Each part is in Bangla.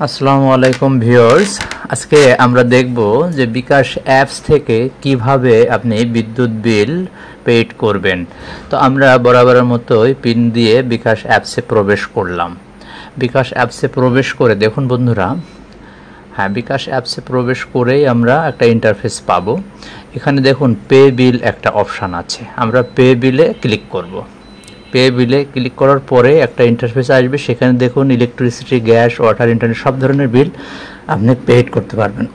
আসসালামু আলাইকুম ভিউয়ার্স, আজকে আমরা দেখব যে বিকাশ অ্যাপস থেকে কিভাবে আপনি বিদ্যুৎ বিল পেইড করবেন। তো আমরা বরাবরের মতোই পিন দিয়ে বিকাশ অ্যাপসে প্রবেশ করলাম। বিকাশ অ্যাপসে প্রবেশ করে দেখুন বন্ধুরা, বিকাশ অ্যাপসে প্রবেশ করেই আমরা একটা ইন্টারফেস পাবো। এখানে দেখুন পে বিল একটা অপশান আছে, আমরা পে বিলে ক্লিক করব। পে বিলে ক্লিক করার পরে একটা ইন্টারফেস আসবে, সেখানে দেখুন ইলেকট্রিসিটি, গ্যাস, ওয়াটার, ইন্টারনেট সব ধরনের বিল আপনি পেড করতে পারবেন।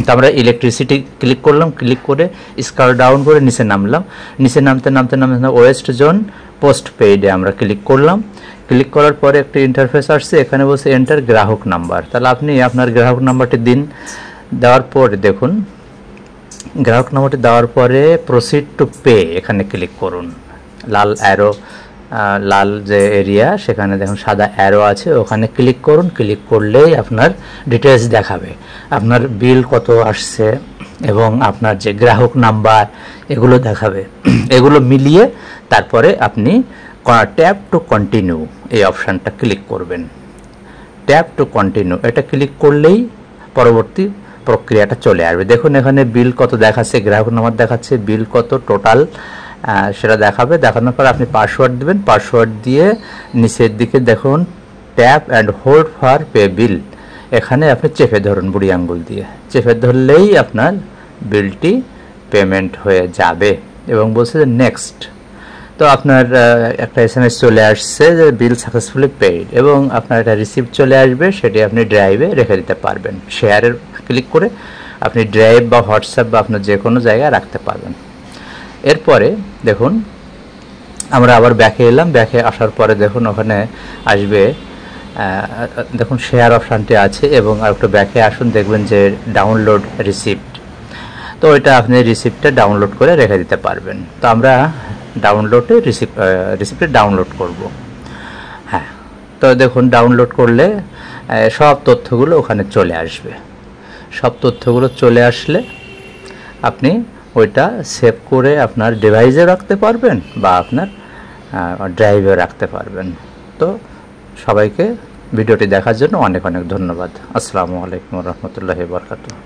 তো আমরা ইলেকট্রিসিটি ক্লিক করলাম, ক্লিক করে স্ক্রল ডাউন করে নিচে নামলাম। নিচে নামতে নামতে নামতে ওয়েস্ট জোন পোস্ট পেইডে আমরা ক্লিক করলাম। ক্লিক করার পরে একটা ইন্টারফেস আসছে, এখানে বলছে এন্টার গ্রাহক নাম্বার। তাহলে আপনি আপনার গ্রাহক নাম্বারটি দিন। দেওয়ার পরে দেখুন গ্রাহক নাম্বারটি দেওয়ার পরে প্রসিড টু পে এখানে ক্লিক করুন। লাল অ্যারো, লাল যে এরিয়া সেখানে দেখুন সাদা অ্যারো আছে, ওখানে ক্লিক করুন। ক্লিক করলেই আপনার ডিটেলস দেখাবে, আপনার বিল কত আসছে এবং আপনার যে গ্রাহক নাম্বার এগুলো দেখাবে। এগুলো মিলিয়ে তারপরে আপনি ট্যাপ টু কন্টিনিউ এই অপশানটা ক্লিক করবেন। ট্যাপ টু কন্টিনিউ এটা ক্লিক করলেই পরবর্তী প্রক্রিয়াটা চলে আসবে। দেখুন এখানে বিল কত দেখাচ্ছে, গ্রাহক নাম্বার দেখাচ্ছে, বিল কত টোটাল সেটা দেখাবে। দেখানোর পর আপনি পাসওয়ার্ড দেবেন। পাসওয়ার্ড দিয়ে নিচের দিকে দেখুন tap and hold for pay বিল, এখানে আপনি চেপে ধরুন, বুড়ি আঙ্গুল দিয়ে চেপে ধরলেই আপনার বিলটি পেমেন্ট হয়ে যাবে এবং বলছে যে নেক্সট। তো আপনার একটা SMS চলে আসছে যে বিল সাকসেসফুলি পেইড এবং আপনার একটা রিসিপ্ট চলে আসবে, সেটি আপনি ড্রাইভে রেখে দিতে পারবেন। শেয়ারের ক্লিক করে আপনি ড্রাইভ বা হোয়াটসঅ্যাপ বা আপনার যে কোনো জায়গায় রাখতে পারবেন। এরপরে দেখুন আমরা আবার ব্যাকে এলাম। ব্যাকে আসার পরে দেখুন ওখানে আসবে, দেখুন শেয়ার অপশানটি আছে এবং আর একটু ব্যাকে আসুন, দেখবেন যে ডাউনলোড রিসিপ্ট। তো ওইটা আপনি রিসিপ্টটা ডাউনলোড করে রেখে দিতে পারবেন। তো আমরা ডাউনলোডে রিসিপ্টে ডাউনলোড করব। তো দেখুন ডাউনলোড করলে সব তথ্যগুলো ওখানে চলে আসবে। সব তথ্যগুলো চলে আসলে আপনি ওইটা সেভ করে আপনার ডিভাইসে রাখতে পারবেন বা আপনার ড্রাইভে রাখতে পারবেন। তো সবাইকে ভিডিওটি দেখার জন্য অনেক অনেক ধন্যবাদ। আসসালামু আলাইকুম রহমতুল্লাহি ওয়া বারাকাতুহু।